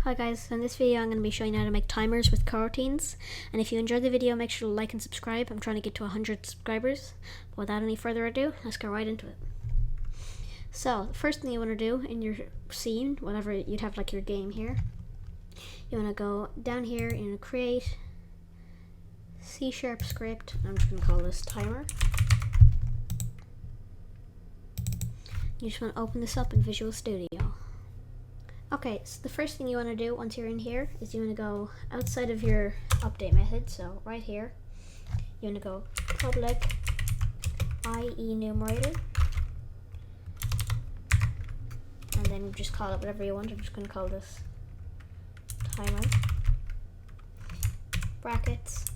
Hi guys, in this video I'm going to be showing you how to make timers with coroutines, and if you enjoyed the video make sure to like and subscribe. I'm trying to get to 100 subscribers, but without any further ado, let's go right into it. So, the first thing you want to do in your scene, whatever you'd have like your game here, you want to go down here and create C# script. I'm just going to call this timer. You just want to open this up in Visual Studio. Okay, so the first thing you want to do once you're in here is you want to go outside of your update method. So right here, you want to go public IEnumerator, and then just call it whatever you want. I'm just going to call this timer, brackets,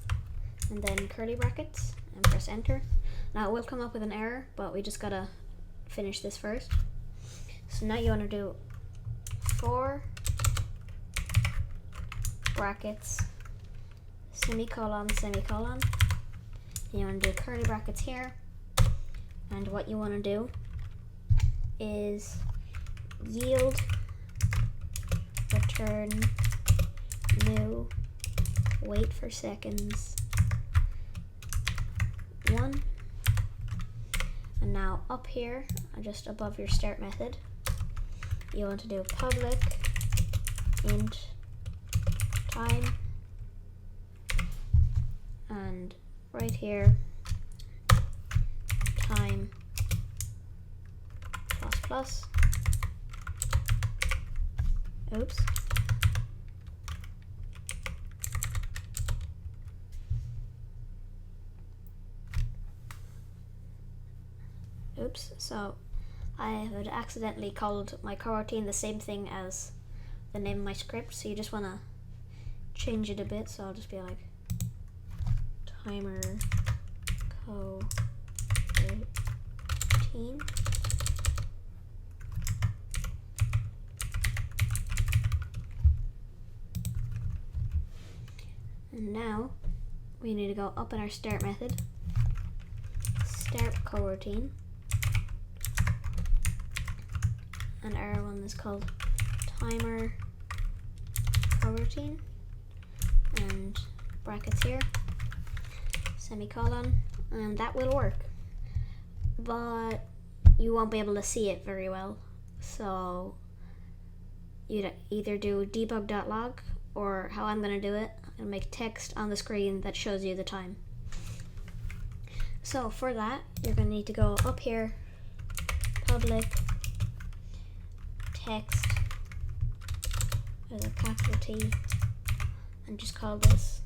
and then curly brackets, and press enter. Now it will come up with an error, but we just gotta finish this first. So now you want to do for brackets semicolon semicolon. You want to do curly brackets here, and what you want to do is yield return new wait for seconds 1. And now up here, just above your start method, you want to do public int time, and right here time plus plus. Oops. So I had accidentally called my coroutine the same thing as the name of my script, so you just want to change it a bit. So I'll just be like timer coroutine. And now we need to go up in our start method, start coroutine, and our one is called timer coroutine, and brackets here, semicolon, and that will work, but you won't be able to see it very well. So you'd either do debug.log, or how I'm going to do it, and make text on the screen that shows you the time. So for that, you're going to need to go up here, public text with a capital T, and just call this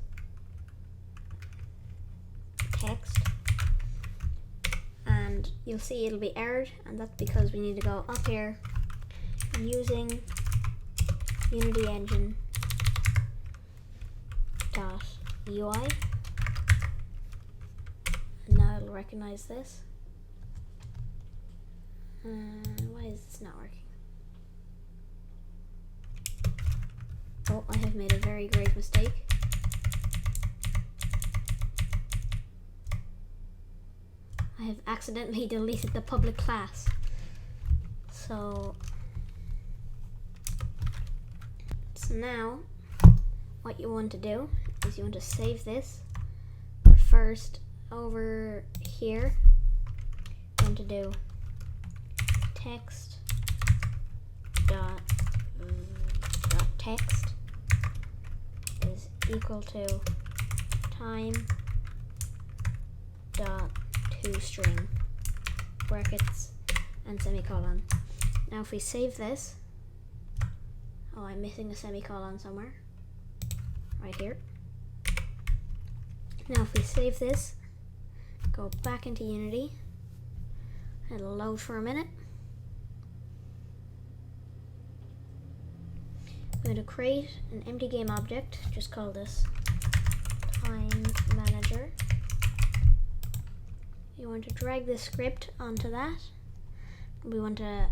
text, and you'll see it'll be errored, and that's because we need to go up here using Unity Engine .ui, and now it'll recognize this. Why is this not working? Oh, I have made a very grave mistake. I have accidentally deleted the public class. So now what you want to do is you want to save this. But first, over here, you want to do text dot text is equal to time dot toString, brackets and semicolon. Now if we save this, oh, I'm missing a semicolon somewhere, right here. Now if we save this, go back into Unity, it'll load for a minute. I'm going to create an empty game object, just call this time manager. You want to drag this script onto that. We want to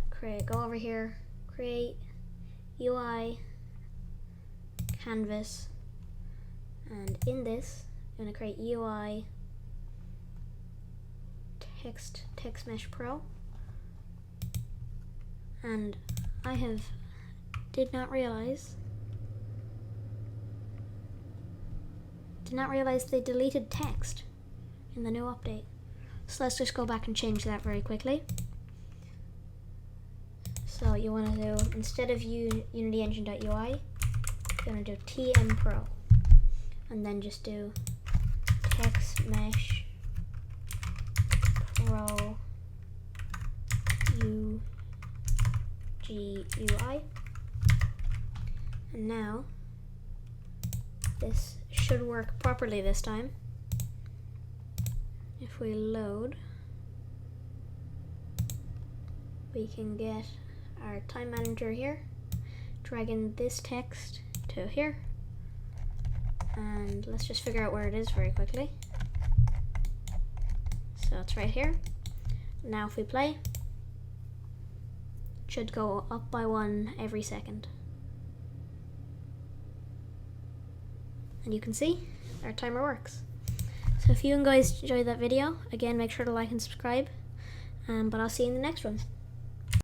go over here, create UI canvas, and in this I'm going to create UI text mesh pro, and I did not realize did not realize they deleted text in the new update. So let's just go back and change that very quickly. So you want to do, instead of UnityEngine.ui, you want to do TM Pro, and then just do text mesh pro UGUI. And now this should work properly this time. If we load, we can get our time manager here, dragging this text to here, and let's just figure out where it is very quickly. So it's right here. Now if we play, it should go up by 1 every second. And you can see our timer works. So if you guys enjoyed that video, again, make sure to like and subscribe, but I'll see you in the next one.